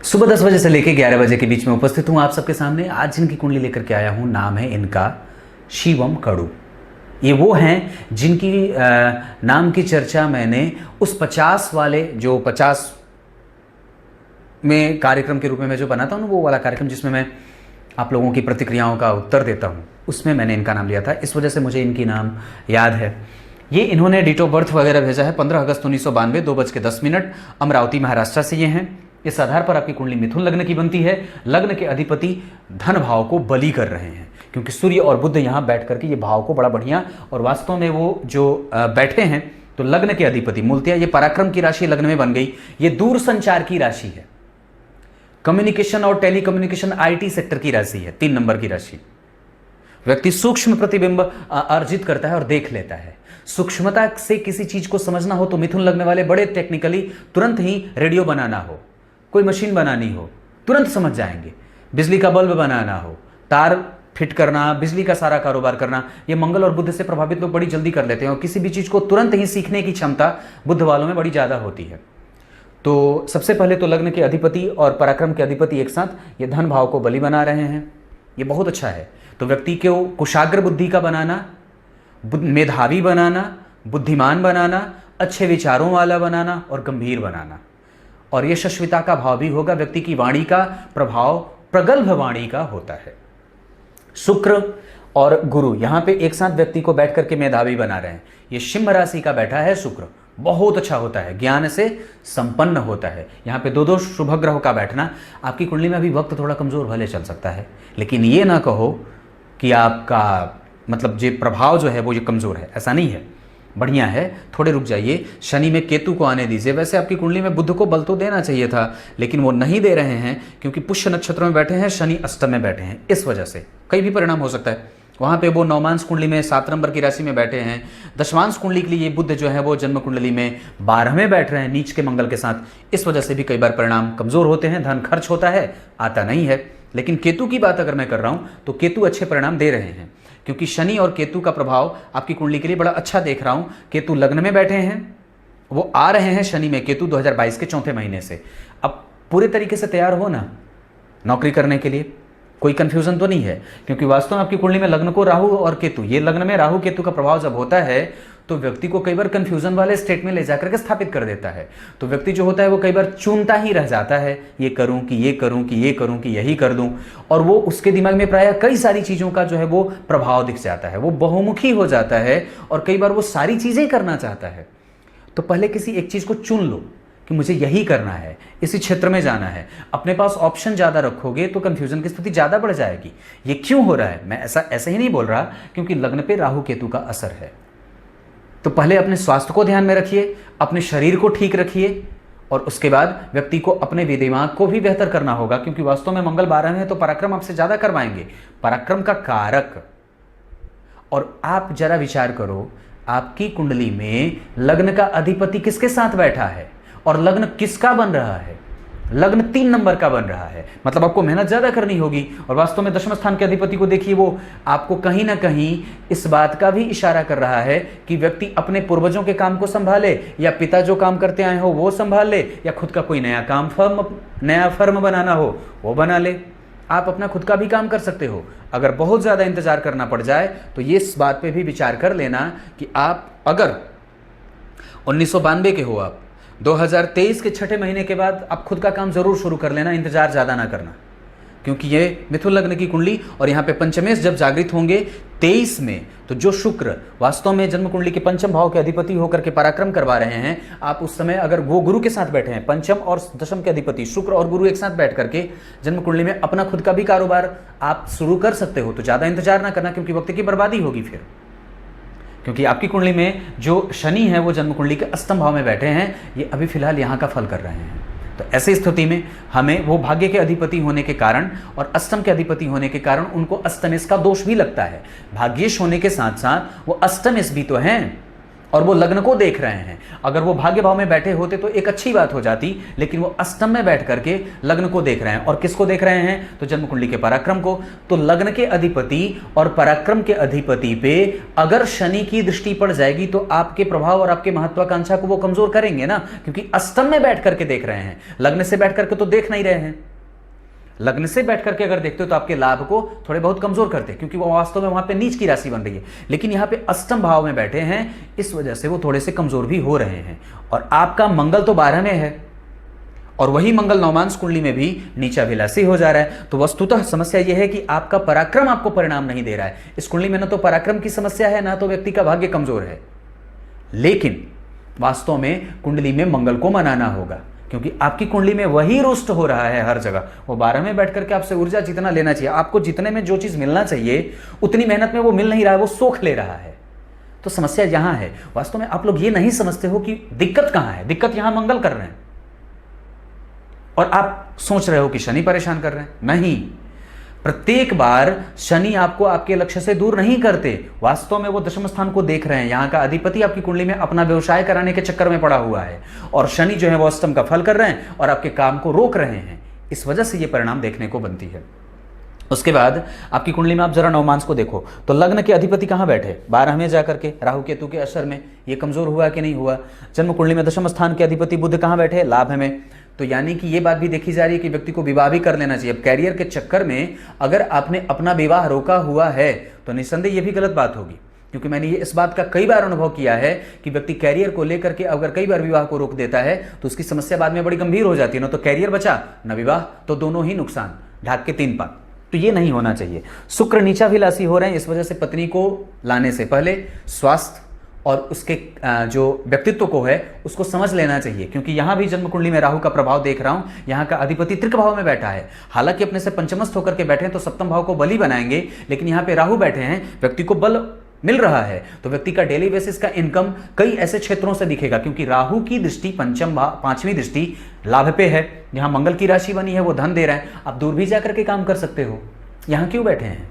सुबह 10 बजे से लेकर 11 बजे के बीच में उपस्थित हूँ आप सबके सामने। आज जिनकी कुंडली लेकर के आया हूँ, नाम है इनका शिवम कड़ू। ये वो हैं जिनकी नाम की चर्चा मैंने उस 50 वाले, जो 50 में कार्यक्रम के रूप में मैं जो बनाता हूँ ना, वो वाला कार्यक्रम जिसमें मैं आप लोगों की प्रतिक्रियाओं का उत्तर देता हूँ, उसमें मैंने इनका नाम लिया था। इस वजह से मुझे इनकी नाम याद है। ये इन्होंने डेट ऑफ बर्थ वगैरह भेजा है 15 अगस्त 1992 2:10, अमरावती महाराष्ट्र से ये हैं। इस आधार पर आपकी कुंडली मिथुन लग्न की बनती है। लग्न के अधिपति धन भाव को बली कर रहे हैं, क्योंकि सूर्य और बुध यहाँ बैठ करके ये भाव को बड़ा बढ़िया, और वास्तव में वो जो बैठे हैं तो लग्न के अधिपति मूलतः ये पराक्रम की राशि लग्न में बन गई। ये दूर संचार की राशि है, कम्युनिकेशन और टेलीकम्युनिकेशन आईटी सेक्टर की राशि है, 3 नंबर की राशि। व्यक्ति सूक्ष्म प्रतिबिंब अर्जित करता है और देख लेता है। सूक्ष्मता से किसी चीज को समझना हो तो मिथुन लगने वाले बड़े टेक्निकली तुरंत ही रेडियो बनाना हो, कोई मशीन बनानी हो, तुरंत समझ जाएंगे। बिजली का बल्ब बनाना हो, तार फिट करना, बिजली का सारा कारोबार करना, ये मंगल और बुध से प्रभावित लोग बड़ी जल्दी कर लेते हैं, और किसी भी चीज को तुरंत ही सीखने की क्षमता बुध वालों में बड़ी ज्यादा होती है। तो सबसे पहले तो लग्न के अधिपति और पराक्रम के अधिपति एक साथ ये धन भाव को बलि बना रहे हैं, ये बहुत अच्छा है। तो व्यक्ति को कुशाग्र बुद्धि का बनाना, मेधावी बनाना, बुद्धिमान बनाना, अच्छे विचारों वाला बनाना और गंभीर बनाना, और यशस्विता का भाव भी होगा। व्यक्ति की वाणी का प्रभाव प्रगल्भ वाणी का होता है। शुक्र और गुरु यहां पे एक साथ व्यक्ति को बैठ करके मेधावी बना रहे हैं। ये सिंह राशि का बैठा है शुक्र, बहुत अच्छा होता है, ज्ञान से संपन्न होता है। यहाँ पे दो शुभ ग्रहों का बैठना, आपकी कुंडली में अभी वक्त थोड़ा कमजोर भले चल सकता है, लेकिन ये ना कहो कि आपका मतलब जो प्रभाव जो है वो ये कमजोर है, ऐसा नहीं है, बढ़िया है। थोड़े रुक जाइए, शनि में केतु को आने दीजिए। वैसे आपकी कुंडली में बुध को बल तो देना चाहिए था, लेकिन वो नहीं दे रहे हैं, क्योंकि पुष्य नक्षत्र में बैठे हैं, शनि अष्टम में बैठे हैं। इस वजह से कई भी परिणाम हो सकता है। वहाँ पे वो नौमांश कुंडली में 7 नंबर की राशि में बैठे हैं। दशमांश कुंडली के लिए ये बुध जो है वो जन्म कुंडली में 12वें बैठ रहे हैं नीच के मंगल के साथ। इस वजह से भी कई बार परिणाम कमजोर होते हैं, धन खर्च होता है, आता नहीं है। लेकिन केतु की बात अगर मैं कर रहा हूँ तो केतु अच्छे परिणाम दे रहे हैं, क्योंकि शनि और केतु का प्रभाव आपकी कुंडली के लिए बड़ा अच्छा देख रहा हूँ। केतु लग्न में बैठे हैं, वो आ रहे हैं शनि में केतु 2022 के चौथे महीने से। अब पूरे तरीके से तैयार हो ना नौकरी करने के लिए, कोई कंफ्यूजन तो नहीं है, क्योंकि वास्तव में आपकी कुंडली में लग्न को राहु और केतु, ये लग्न में राहु केतु का प्रभाव जब होता है तो व्यक्ति को कई बार कंफ्यूजन वाले स्टेट में ले जाकर के स्थापित कर देता है। तो व्यक्ति जो होता है वो कई बार चुनता ही रह जाता है, ये करूं कि ये करूं कि ये करूं कि यही कर दूं, और वो उसके दिमाग में प्रायः कई सारी चीजों का जो है वो प्रभाव दिख जाता है, वो बहुमुखी हो जाता है, और कई बार वो सारी चीजें करना चाहता है। तो पहले किसी एक चीज को चुन लो कि मुझे यही करना है, इसी क्षेत्र में जाना है। अपने पास ऑप्शन ज़्यादा रखोगे तो कंफ्यूजन की स्थिति ज़्यादा बढ़ जाएगी। ये क्यों हो रहा है, मैं ऐसे ही नहीं बोल रहा, क्योंकि लग्न पे राहु केतु का असर है। तो पहले अपने स्वास्थ्य को ध्यान में रखिए, अपने शरीर को ठीक रखिए, और उसके बाद व्यक्ति को अपने दिमाग को भी बेहतर करना होगा, क्योंकि वास्तव में मंगल 12 में है तो पराक्रम आपसे ज़्यादा करवाएंगे, पराक्रम का कारक। और आप जरा विचार करो, आपकी कुंडली में लग्न का अधिपति किसके साथ बैठा है और लग्न किसका बन रहा है? लग्न 3 नंबर का बन रहा है, मतलब आपको मेहनत ज्यादा करनी होगी। और वास्तव में दशम स्थान के अधिपति को देखिए, वो आपको कहीं ना कहीं इस बात का भी इशारा कर रहा है कि व्यक्ति अपने पूर्वजों के काम को संभाले, या पिता जो काम करते आए हो वो संभाल ले, या खुद का कोई नया फर्म बनाना हो वो बना ले। आप अपना खुद का भी काम कर सकते हो। अगर बहुत ज्यादा इंतजार करना पड़ जाए तो ये इस बात पे भी विचार कर लेना कि आप अगर 1992 के हो, आप 2023 के छठे महीने के बाद आप खुद का काम जरूर शुरू कर लेना, इंतजार ज्यादा ना करना, क्योंकि ये मिथुन लग्न की कुंडली, और यहाँ पे पंचमेश जब जागृत होंगे 23 में, तो जो शुक्र वास्तव में जन्म कुंडली के पंचम भाव के अधिपति होकर के पराक्रम करवा रहे हैं, आप उस समय अगर वो गुरु के साथ बैठे हैं, पंचम और दशम के अधिपति शुक्र और गुरु एक साथ बैठ करके जन्म कुंडली में अपना खुद का भी कारोबार आप शुरू कर सकते हो। तो ज्यादा इंतजार ना करना, क्योंकि वक्त की बर्बादी होगी फिर, क्योंकि आपकी कुंडली में जो शनि है वो जन्म कुंडली के अष्टम भाव में बैठे हैं, ये अभी फिलहाल यहाँ का फल कर रहे हैं। तो ऐसी स्थिति में हमें वो भाग्य के अधिपति होने के कारण और अष्टम के अधिपति होने के कारण उनको अष्टमेश का दोष भी लगता है। भाग्येश होने के साथ साथ वो अष्टमेश भी तो हैं, और वो लग्न को देख रहे हैं। अगर वो भाग्य भाव में बैठे होते तो एक अच्छी बात हो जाती, लेकिन वो अष्टम में बैठ करके लग्न को देख रहे हैं। और किसको देख रहे हैं? तो जन्म कुंडली के पराक्रम को। तो लग्न के अधिपति और पराक्रम के अधिपति पे अगर शनि की दृष्टि पड़ जाएगी तो आपके प्रभाव और आपके महत्वाकांक्षा को वो कमजोर करेंगे ना, क्योंकि अष्टम में बैठ करके देख रहे हैं। लग्न से बैठ करके तो देख नहीं रहे हैं। लग्न से बैठ करके अगर देखते हो तो आपके लाभ को थोड़े बहुत कमजोर करते हैं, क्योंकि वो वास्तव में वहां पे नीच की राशि बन रही है। लेकिन यहां पे अष्टम भाव में बैठे हैं, इस वजह से वो थोड़े से कमजोर भी हो रहे हैं। और आपका मंगल तो 12 में है, और वही मंगल नवमांश कुंडली में भी नीचाभिलाषी हो जा रहा है। तो वस्तुतः समस्या यह है कि आपका पराक्रम आपको परिणाम नहीं दे रहा है। इस कुंडली में ना तो पराक्रम की समस्या है, ना तो व्यक्ति का भाग्य कमजोर है। लेकिन वास्तव में कुंडली में मंगल को मनाना होगा, क्योंकि आपकी कुंडली में वही रुष्ट हो रहा है हर जगह। वो 12 में बैठ करके आपसे ऊर्जा जितना लेना चाहिए, आपको जितने में जो चीज मिलना चाहिए उतनी मेहनत में वो मिल नहीं रहा है, वो सोख ले रहा है। तो समस्या यहां है। वास्तव में आप लोग ये नहीं समझते हो कि दिक्कत कहां है। दिक्कत यहां मंगल कर रहे हैं, और आप सोच रहे हो कि शनि परेशान कर रहे हैं। नहीं, प्रत्येक बार शनि आपको आपके लक्ष्य से दूर नहीं करते। वास्तव में वो दशम स्थान को देख रहे हैं। यहां का अधिपति आपकी कुंडली में अपना व्यवसाय कराने के चक्कर में पड़ा हुआ है, और शनि जो है वो अष्टम का फल कर रहे हैं और आपके काम को रोक रहे हैं। इस वजह से ये परिणाम देखने को बनती है। उसके बाद आपकी कुंडली में आप जरा नवमांश को देखो तो लग्न के अधिपति कहां बैठे? 12 में जाकर के राहु केतु के असर में। ये कमजोर हुआ कि नहीं हुआ? जन्म कुंडली में दशम स्थान के अधिपति बुध कहां बैठे? लाभ में। तो यानी कि ये बात भी देखी जा रही है कि व्यक्ति को विवाह भी कर लेना चाहिए। अब कैरियर के चक्कर में अगर आपने अपना विवाह रोका हुआ है तो निस्संदेह ये भी गलत बात होगी, क्योंकि मैंने ये इस बात का कई बार अनुभव किया है कि व्यक्ति कैरियर को लेकर के अगर कई बार विवाह को रोक देता है तो उसकी समस्या बाद में बड़ी गंभीर हो जाती है। ना तो कैरियर बचा, न विवाह, तो दोनों ही नुकसान, ढाक के 3 पात। तो ये नहीं होना चाहिए। शुक्र नीचाभिलाषी हो रहे हैं, इस वजह से पत्नी को लाने से पहले स्वास्थ्य और उसके जो व्यक्तित्व को है उसको समझ लेना चाहिए, क्योंकि यहां भी जन्म कुंडली में राहु का प्रभाव देख रहा हूं। यहां का अधिपति त्रिक भाव में बैठा है, हालांकि अपने से पंचमस्थ होकर के बैठे हैं तो सप्तम भाव को बली बनाएंगे, लेकिन यहां पे राहु बैठे हैं, व्यक्ति को बल मिल रहा है। तो व्यक्ति का डेली बेसिस का इनकम कई ऐसे क्षेत्रों से दिखेगा, क्योंकि राहु की दृष्टि पांचवी दृष्टि लाभ पे है। यहां मंगल की राशि बनी है, वो धन दे रहा है। आप दूर भी जाकर के काम कर सकते हो। यहां क्यों बैठे हैं?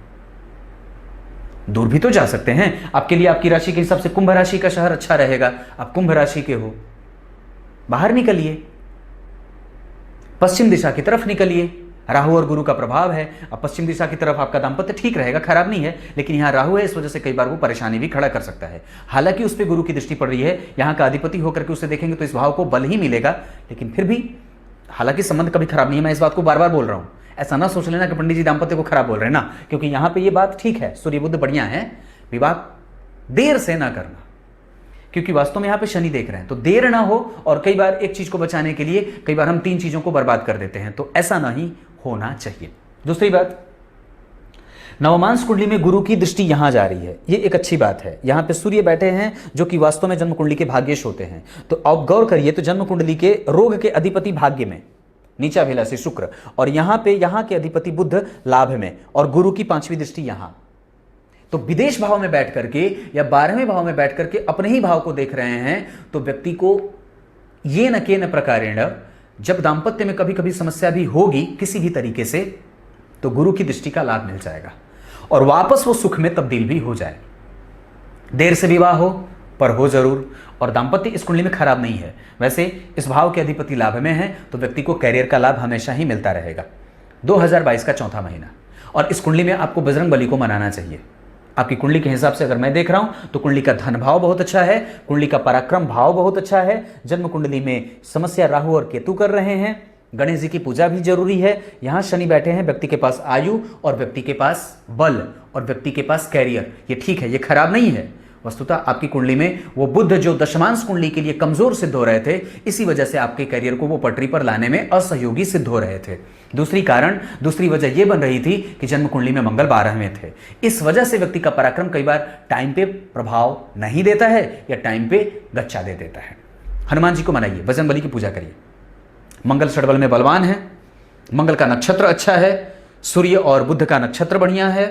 दूर भी तो जा सकते हैं। आपके लिए आपकी राशि के हिसाब से कुंभ राशि का शहर अच्छा रहेगा। आप कुंभ राशि के हो, बाहर निकलिए, पश्चिम दिशा की तरफ निकलिए। राहु और गुरु का प्रभाव है। अब पश्चिम दिशा की तरफ आपका दाम्पत्य ठीक रहेगा, खराब नहीं है, लेकिन यहां राहु है, इस वजह से कई बार वो परेशानी भी खड़ा कर सकता है। हालांकि उस पर गुरु की दृष्टि पड़ रही है, यहां का अधिपति होकर के उसे देखेंगे तो इस भाव को बल ही मिलेगा। लेकिन फिर भी हालांकि संबंध कभी खराब नहीं है, मैं इस बात को बार बार बोल रहा हूं। ऐसा ना सोच लेना कि पंडित जी दाम्पत्य को खराब बोल रहे हैं ना, क्योंकि यहां पे ये बात ठीक है, सूर्य बुध बढ़िया है। विवाह देर से ना करना, क्योंकि वास्तव में यहां पे शनि देख रहे हैं, तो देर ना हो। और कई बार एक चीज को बचाने के लिए कई बार हम 3 चीजों को बर्बाद कर देते हैं, तो ऐसा नहीं होना चाहिए। दूसरी बात, नवमांश कुंडली में गुरु की दृष्टि यहां जा रही है, ये एक अच्छी बात है। यहां पे सूर्य बैठे हैं जो कि वास्तव में जन्म कुंडली के भाग्येश होते हैं। तो आप गौर करिए, तो जन्म कुंडली के रोग के अधिपति भाग्य में नीचाभिलाषी शुक्र, और यहां पे यहां के अधिपति बुध लाभ में, और गुरु की 5वीं दृष्टि यहां। तो विदेश भाव में बैठ करके या 12वें भाव में बैठ करके अपने ही भाव को देख रहे हैं, तो व्यक्ति को ये न के न प्रकारेण जब दाम्पत्य में कभी कभी समस्या भी होगी किसी भी तरीके से, तो गुरु की दृष्टि का लाभ मिल जाएगा और वापस वो सुख में तब्दील भी हो जाए। देर से विवाह हो पर हो जरूर। और दाम्पत्य इस कुंडली में खराब नहीं है। वैसे इस भाव के अधिपति लाभ में है, तो व्यक्ति को कैरियर का लाभ हमेशा ही मिलता रहेगा। 2022 का चौथा महीना, और इस कुंडली में आपको बजरंग बली को मनाना चाहिए। आपकी कुंडली के हिसाब से अगर मैं देख रहा हूं तो कुंडली का धन भाव बहुत अच्छा है, कुंडली का पराक्रम भाव बहुत अच्छा है। जन्म कुंडली में समस्या राहु और केतु कर रहे हैं। गणेश जी की पूजा भी जरूरी है। यहां शनि बैठे हैं, व्यक्ति के पास आयु और व्यक्ति के पास बल और व्यक्ति के पास कैरियर, ये ठीक है, ये खराब नहीं है। वस्तुतः आपकी कुंडली में वो बुध जो दशमांश कुंडली के लिए कमजोर सिद्ध हो रहे थे, इसी वजह से आपके करियर को वो पटरी पर लाने में असहयोगी सिद्ध हो रहे थे। दूसरी वजह यह बन रही थी कि जन्म कुंडली में मंगल 12 में थे। इस वजह से व्यक्ति का पराक्रम कई बार टाइम पे प्रभाव नहीं देता है या टाइम पे गच्चा दे देता है। हनुमान जी को मनाइए, बजरंग बली की पूजा करिए। मंगल षडबल में बलवान है, मंगल का नक्षत्र अच्छा है, सूर्य और बुध का नक्षत्र बढ़िया है,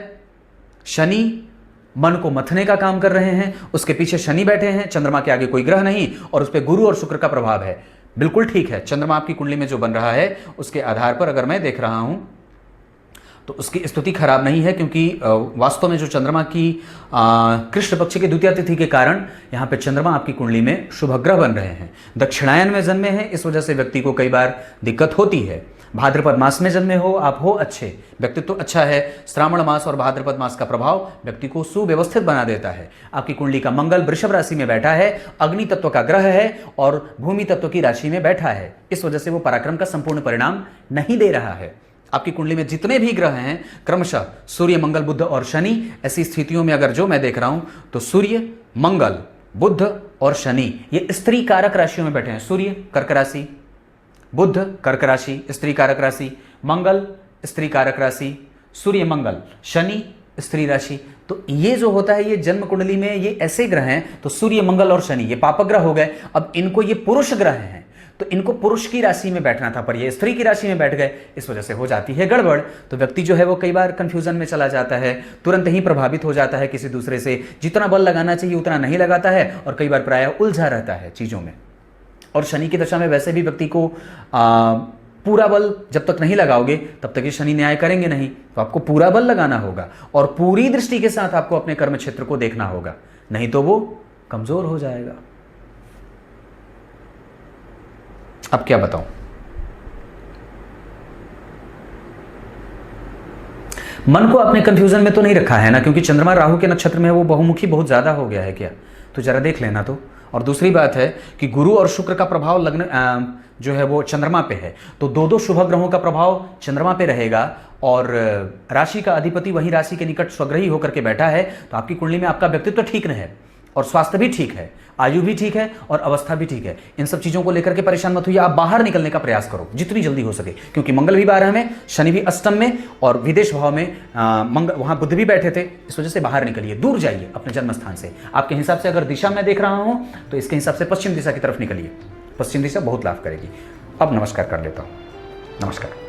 शनि मन को मथने का काम कर रहे हैं, उसके पीछे शनि बैठे हैं, चंद्रमा के आगे कोई ग्रह नहीं, और उस पर गुरु और शुक्र का प्रभाव है। बिल्कुल ठीक है। चंद्रमा आपकी कुंडली में जो बन रहा है उसके आधार पर अगर मैं देख रहा हूं तो उसकी स्थिति खराब नहीं है, क्योंकि वास्तव में जो चंद्रमा की कृष्ण पक्ष की द्वितीया तिथि के कारण यहाँ पे चंद्रमा आपकी कुंडली में शुभ ग्रह बन रहे हैं। दक्षिणायन में जन्मे हैं, इस वजह से व्यक्ति को कई बार दिक्कत होती है। भाद्रपद मास में जन्मे हो आप, हो अच्छे, व्यक्तित्व तो अच्छा है। श्रावण मास और भाद्रपद मास का प्रभाव व्यक्ति को सुव्यवस्थित बना देता है। आपकी कुंडली का मंगल वृषभ राशि में बैठा है, अग्नि तत्व का ग्रह है और भूमि तत्व की राशि में बैठा है, इस वजह से वो पराक्रम का संपूर्ण परिणाम नहीं दे रहा है। आपकी कुंडली में जितने भी ग्रह हैं क्रमशः सूर्य, मंगल, बुध और शनि, ऐसी स्थितियों में अगर जो मैं देख रहा हूं तो सूर्य, मंगल, बुध और शनि ये स्त्री कारक राशियों में बैठे हैं। सूर्य कर्क राशि, बुध कर्क राशि स्त्री कारक राशि, मंगल स्त्री कारक राशि, सूर्य मंगल शनि स्त्री राशि। तो ये जो होता है ये जन्म कुंडली में ये ऐसे ग्रह हैं, तो सूर्य मंगल और शनि ये पापक ग्रह हो गए। अब इनको ये पुरुष ग्रह हैं तो इनको पुरुष की राशि में बैठना था, पर ये स्त्री की राशि में बैठ गए, इस वजह से हो जाती है गड़बड़। तो व्यक्ति जो है वो कई बार कंफ्यूजन में चला जाता है, तुरंत ही प्रभावित हो जाता है किसी दूसरे से, जितना बल लगाना चाहिए उतना नहीं लगाता है और कई बार प्रायः उलझा रहता है चीज़ों में। और शनि की दशा में वैसे भी व्यक्ति को पूरा बल जब तक नहीं लगाओगे तब तक ये शनि न्याय करेंगे नहीं, तो आपको पूरा बल लगाना होगा और पूरी दृष्टि के साथ आपको अपने कर्म क्षेत्र को देखना होगा, नहीं तो वो कमजोर हो जाएगा। अब क्या बताऊं, मन को अपने कंफ्यूजन में तो नहीं रखा है ना, क्योंकि चंद्रमा राहु के नक्षत्र में है, वो बहुमुखी बहुत ज्यादा हो गया है क्या, तो जरा देख लेना। तो और दूसरी बात है कि गुरु और शुक्र का प्रभाव लग्न जो है वो चंद्रमा पे है, तो दो शुभ ग्रहों का प्रभाव चंद्रमा पे रहेगा और राशि का अधिपति वही राशि के निकट स्वग्रही होकर के बैठा है। तो आपकी कुंडली में आपका व्यक्तित्व ठीक रहे और स्वास्थ्य भी ठीक है, आयु भी ठीक है और अवस्था भी ठीक है। इन सब चीज़ों को लेकर के परेशान मत होइए, आप बाहर निकलने का प्रयास करो जितनी जल्दी हो सके, क्योंकि मंगल भी 12 में, शनि भी अष्टम में और विदेश भाव में मंगल, वहाँ बुध भी बैठे थे, इस वजह से बाहर निकलिए, दूर जाइए अपने जन्म स्थान से। आपके हिसाब से अगर दिशा मैं देख रहा हूँ तो इसके हिसाब से पश्चिम दिशा की तरफ निकलिए, पश्चिम दिशा बहुत लाभ करेगी। अब नमस्कार कर लेता हूँ, नमस्कार।